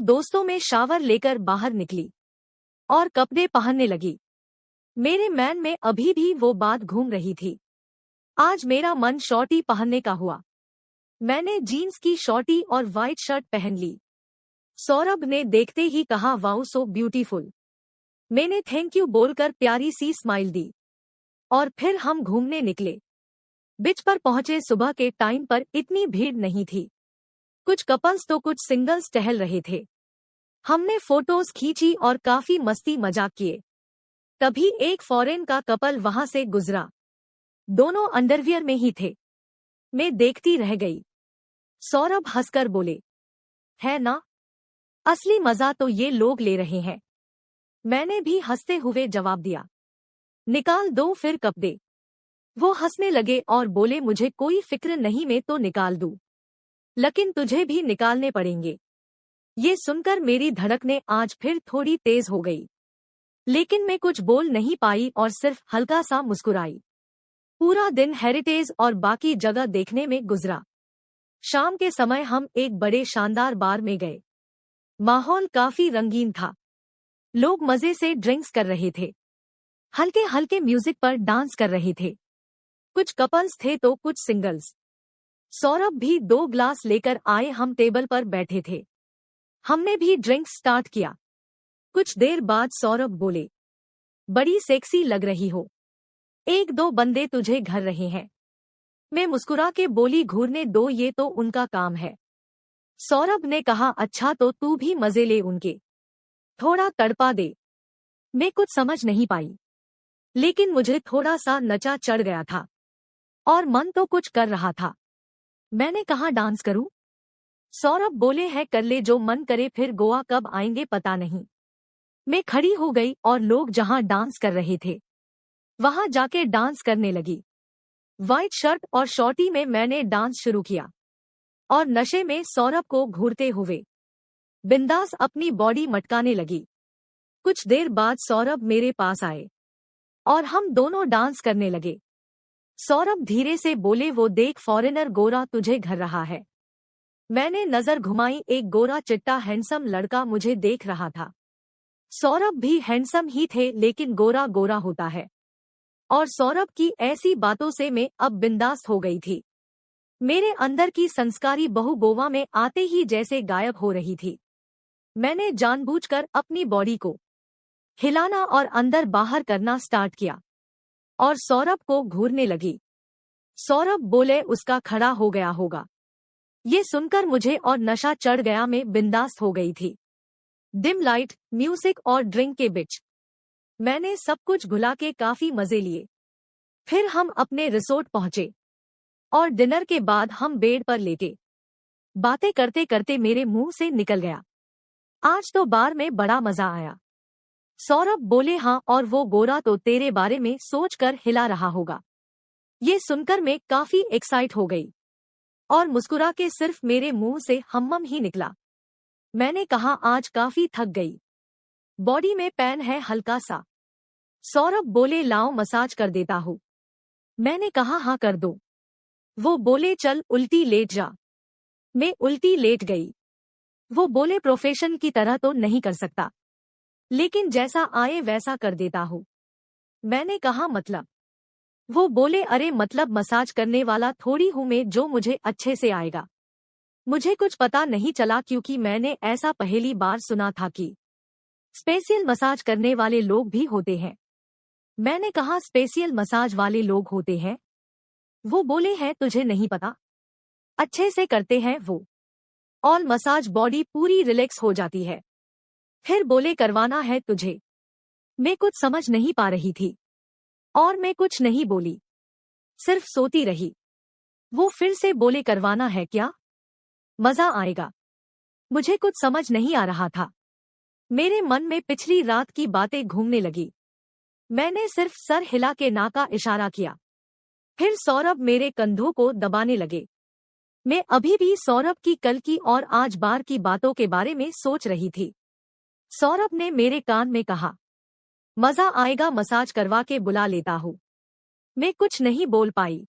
दोस्तों में शावर लेकर बाहर निकली और कपड़े पहनने लगी। मेरे मन में अभी भी वो बात घूम रही थी। आज मेरा मन शॉर्टी पहनने का हुआ। मैंने जीन्स की शॉर्टी और वाइट शर्ट पहन ली। सौरभ ने देखते ही कहा, वाओ सो ब्यूटीफुल। मैंने थैंक यू बोलकर प्यारी सी स्माइल दी और फिर हम घूमने निकले। बीच पर पहुंचे। सुबह के टाइम पर इतनी भीड़ नहीं थी। कुछ कपल्स तो कुछ सिंगल्स टहल रहे थे। हमने फोटोज खींची और काफी मस्ती मजाक किए। तभी एक फॉरेन का कपल वहां से गुजरा। दोनों अंडरवियर में ही थे। मैं देखती रह गई। सौरभ हंसकर बोले, है ना, असली मजा तो ये लोग ले रहे हैं। मैंने भी हंसते हुए जवाब दिया, निकाल दो फिर कपड़े। वो हंसने लगे और बोले, मुझे कोई फिक्र नहीं, मैं तो निकाल दूं, लेकिन तुझे भी निकालने पड़ेंगे। ये सुनकर मेरी धड़कनें आज फिर थोड़ी तेज हो गई, लेकिन मैं कुछ बोल नहीं पाई और सिर्फ हल्का सा मुस्कुराई। पूरा दिन हेरिटेज और बाकी जगह देखने में गुजरा। शाम के समय हम एक बड़े शानदार बार में गए। माहौल काफी रंगीन था। लोग मजे से ड्रिंक्स कर रहे थे, हल्के हल्के म्यूजिक पर डांस कर रहे थे। कुछ कपल्स थे तो कुछ सिंगल्स। सौरभ भी 2 ग्लास लेकर आए। हम टेबल पर बैठे थे। हमने भी ड्रिंक्स स्टार्ट किया। कुछ देर बाद सौरभ बोले, बड़ी सेक्सी लग रही हो, 1-2 बंदे तुझे घर रहे हैं। मैं मुस्कुरा के बोली, घूरने दो, ये तो उनका काम है। सौरभ ने कहा, अच्छा तो तू भी मजे ले उनके, थोड़ा तड़पा दे। मैं कुछ समझ नहीं पाई, लेकिन मुझे थोड़ा सा नचा चढ़ गया था और मन तो कुछ कर रहा था। मैंने कहा, डांस करूं? सौरभ बोले, है कर ले जो मन करे, फिर गोवा कब आएंगे पता नहीं। मैं खड़ी हो गई और लोग जहां डांस कर रहे थे वहां जाके डांस करने लगी। व्हाइट शर्ट और शॉर्टी में मैंने डांस शुरू किया और नशे में सौरभ को घूरते हुए बिंदास अपनी बॉडी मटकाने लगी। कुछ देर बाद सौरभ मेरे पास आए और हम दोनों डांस करने लगे। सौरभ धीरे से बोले, वो देख फॉरेनर गोरा तुझे घर रहा है। मैंने नजर घुमाई। एक गोरा चिट्टा हैंडसम लड़का मुझे देख रहा था। सौरभ भी हैंडसम ही थे, लेकिन गोरा गोरा होता है। और सौरभ की ऐसी बातों से मैं अब बिंदास हो गई थी। मेरे अंदर की संस्कारी बहू गोवा में आते ही जैसे गायब हो रही थी। मैंने जानबूझकर अपनी बॉडी को हिलाना और अंदर बाहर करना स्टार्ट किया और सौरभ को घूरने लगी। सौरभ बोले, उसका खड़ा हो गया होगा। ये सुनकर मुझे और नशा चढ़ गया। मैं बिंदास हो गई थी। डिम लाइट, म्यूजिक और ड्रिंक के बीच मैंने सब कुछ भुला के काफी मजे लिए। फिर हम अपने रिसोर्ट पहुंचे और डिनर के बाद हम बेड पर लेटे। बातें करते करते मेरे मुंह से निकल गया, आज तो बार में बड़ा मजा आया। सौरभ बोले, हाँ, और वो गोरा तो तेरे बारे में सोचकर हिला रहा होगा। ये सुनकर मैं काफी एक्साइट हो गई और मुस्कुरा के सिर्फ मेरे मुंह से हम्मम ही निकला। मैंने कहा, आज काफी थक गई, बॉडी में पेन है हल्का सा। सौरभ बोले, लाओ मसाज कर देता हूँ। मैंने कहा, हाँ कर दो। वो बोले, चल उल्टी लेट जा। मैं उल्टी लेट गई। वो बोले, प्रोफेशन की तरह तो नहीं कर सकता, लेकिन जैसा आए वैसा कर देता हूँ। मैंने कहा, मतलब? वो बोले, अरे मतलब मसाज करने वाला थोड़ी हूँ मैं जो मुझे अच्छे से आएगा। मुझे कुछ पता नहीं चला, क्योंकि मैंने ऐसा पहली बार सुना था कि स्पेशल मसाज करने वाले लोग भी होते हैं। मैंने कहा, स्पेशल मसाज वाले लोग होते हैं? वो बोले, हैं, तुझे नहीं पता, अच्छे से करते हैं वो। ऑल मसाज बॉडी पूरी रिलैक्स हो जाती है। फिर बोले, करवाना है तुझे? मैं कुछ समझ नहीं पा रही थी और मैं कुछ नहीं बोली, सिर्फ सोती रही। वो फिर से बोले, करवाना है क्या? मजा आएगा। मुझे कुछ समझ नहीं आ रहा था। मेरे मन में पिछली रात की बातें घूमने लगी। मैंने सिर्फ सर हिला के ना का इशारा किया। फिर सौरभ मेरे कंधों को दबाने लगे। मैं अभी भी सौरभ की कल की और आज बार की बातों के बारे में सोच रही थी। सौरभ ने मेरे कान में कहा, मजा आएगा, मसाज करवा के बुला लेता हूँ। मैं कुछ नहीं बोल पाई।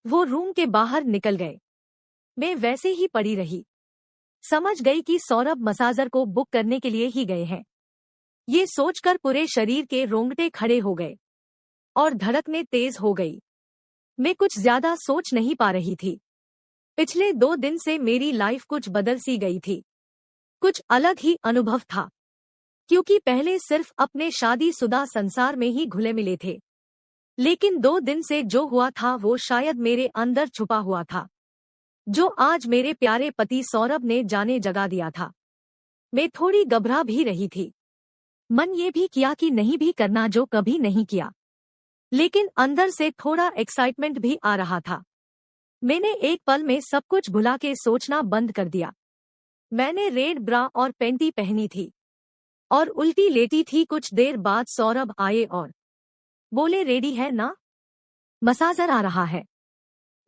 वो रूम के बाहर निकल गए। मैं वैसे ही पड़ी रही। समझ गई कि सौरभ मसाजर को बुक करने के लिए ही गए हैं। ये सोचकर पूरे शरीर के रोंगटे खड़े हो गए और धड़कनें तेज हो गई। मैं कुछ ज्यादा सोच नहीं पा रही थी। पिछले 2 दिन से मेरी लाइफ कुछ बदल सी गई थी। कुछ अलग ही अनुभव था, क्योंकि पहले सिर्फ अपने शादीशुदा संसार में ही घुले मिले थे। लेकिन 2 दिन से जो हुआ था वो शायद मेरे अंदर छुपा हुआ था, जो आज मेरे प्यारे पति सौरभ ने जाने जगा दिया था। मैं थोड़ी घबरा भी रही थी। मन ये भी किया कि नहीं भी करना जो कभी नहीं किया, लेकिन अंदर से थोड़ा एक्साइटमेंट भी आ रहा था। मैंने एक पल में सब कुछ भुला के सोचना बंद कर दिया। मैंने रेड ब्रा और पैंटी पहनी थी और उल्टी लेटी थी। कुछ देर बाद सौरभ आए और बोले, रेडी है ना? मसाजर आ रहा है।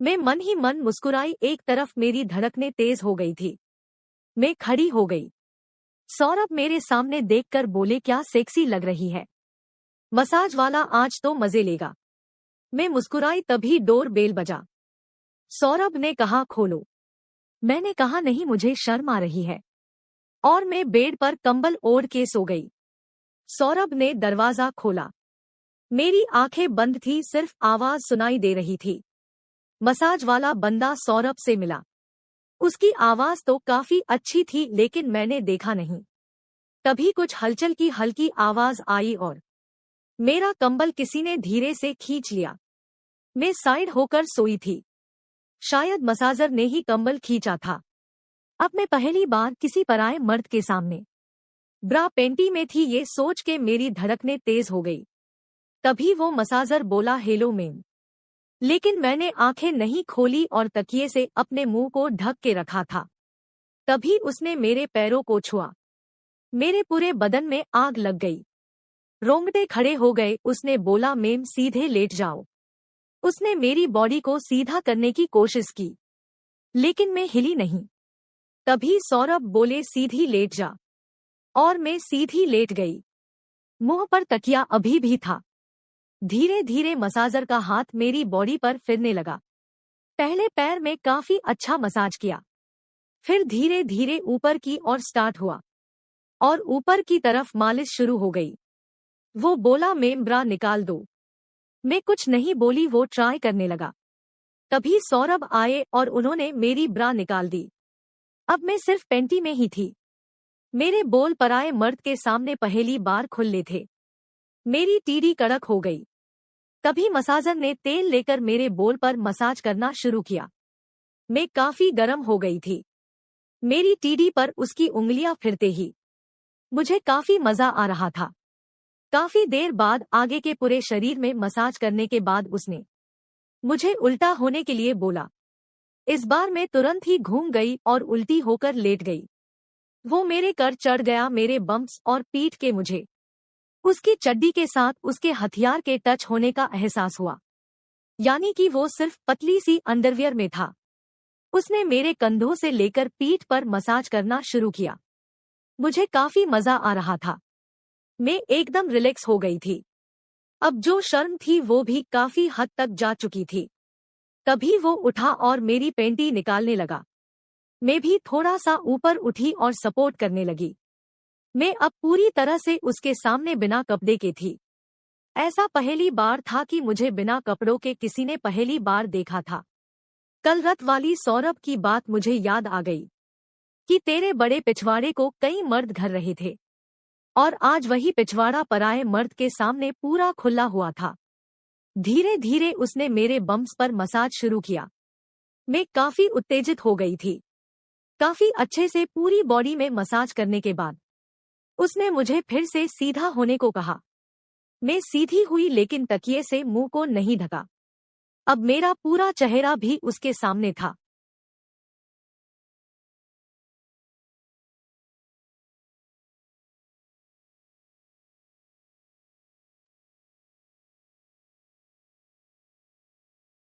मैं मन ही मन मुस्कुराई। एक तरफ मेरी धड़कनें तेज हो गई थी। मैं खड़ी हो गई। सौरभ मेरे सामने देखकर बोले, क्या सेक्सी लग रही है। मसाज वाला आज तो मजे लेगा। मैं मुस्कुराई, तभी डोर बेल बजा। सौरभ ने कहा, खोलो। मैंने कहा, नहीं, मुझे शर्म आ रही है, और मैं बेड पर कंबल ओढ़ के सो गई। सौरभ ने दरवाजा खोला। मेरी आंखें बंद थी, सिर्फ आवाज सुनाई दे रही थी। मसाज वाला बंदा सौरभ से मिला। उसकी आवाज तो काफी अच्छी थी, लेकिन मैंने देखा नहीं। तभी कुछ हलचल की हल्की आवाज आई और मेरा कंबल किसी ने धीरे से खींच लिया। मैं साइड होकर सोई थी। शायद मसाजर ने ही कंबल खींचा था। अब मैं पहली बार किसी पराये मर्द के सामने ब्रा पेंटी में थी। ये सोच के मेरी धड़कनें तेज हो गई। तभी वो मसाजर बोला, हेलो मैम। लेकिन मैंने आंखें नहीं खोली और तकिए से अपने मुंह को ढक के रखा था। तभी उसने मेरे पैरों को छुआ। मेरे पूरे बदन में आग लग गई। रोंगटे खड़े हो गए। उसने बोला, मैम सीधे लेट जाओ। उसने मेरी बॉडी को सीधा करने की कोशिश की, लेकिन मैं हिली नहीं। तभी सौरभ बोले, सीधी लेट जा। और मैं सीधी लेट गई। मुंह पर तकिया अभी भी था। धीरे धीरे मसाजर का हाथ मेरी बॉडी पर फिरने लगा। पहले पैर में काफी अच्छा मसाज किया, फिर धीरे धीरे ऊपर की ओर स्टार्ट हुआ और ऊपर की तरफ मालिश शुरू हो गई। वो बोला, मैम ब्रा निकाल दो। मैं कुछ नहीं बोली, वो ट्राई करने लगा। तभी सौरभ आए और उन्होंने मेरी ब्रा निकाल दी। अब मैं सिर्फ पैंटी में ही थी। मेरे बोल पराये मर्द के सामने पहली बार खुले थे। मेरी टीडी कड़क हो गई। तभी मसाजर ने तेल लेकर मेरे बोल पर मसाज करना शुरू किया। मैं काफी गर्म हो गई थी। मेरी टीडी पर उसकी उंगलियां फिरते ही मुझे काफी मजा आ रहा था। काफी देर बाद आगे के पूरे शरीर में मसाज करने के बाद उसने मुझे उल्टा होने के लिए बोला। इस बार मैं तुरंत ही घूम गई और उल्टी होकर लेट गई। वो मेरे कर चढ़ गया, मेरे बम्प्स और पीठ के मुझे उसकी चड्डी के साथ उसके हथियार के टच होने का एहसास हुआ, यानी कि वो सिर्फ पतली सी अंडरवियर में था। उसने मेरे कंधों से लेकर पीठ पर मसाज करना शुरू किया। मुझे काफी मजा आ रहा था। मैं एकदम रिलैक्स हो गई थी। अब जो शर्म थी वो भी काफी हद तक जा चुकी थी। तभी वो उठा और मेरी पैंटी निकालने लगा। मैं भी थोड़ा सा ऊपर उठी और सपोर्ट करने लगी। मैं अब पूरी तरह से उसके सामने बिना कपड़े के थी। ऐसा पहली बार था कि मुझे बिना कपड़ों के किसी ने पहली बार देखा था। कल रात वाली सौरभ की बात मुझे याद आ गई कि तेरे बड़े पिछवाड़े को कई मर्द घर रहे थे, और आज वही पिछवाड़ा पराये मर्द के सामने पूरा खुला हुआ था। धीरे धीरे उसने मेरे बम्प्स पर मसाज शुरू किया। मैं काफी उत्तेजित हो गई थी। काफी अच्छे से पूरी बॉडी में मसाज करने के बाद उसने मुझे फिर से सीधा होने को कहा। मैं सीधी हुई, लेकिन तकिए से मुंह को नहीं ढका। अब मेरा पूरा चेहरा भी उसके सामने था।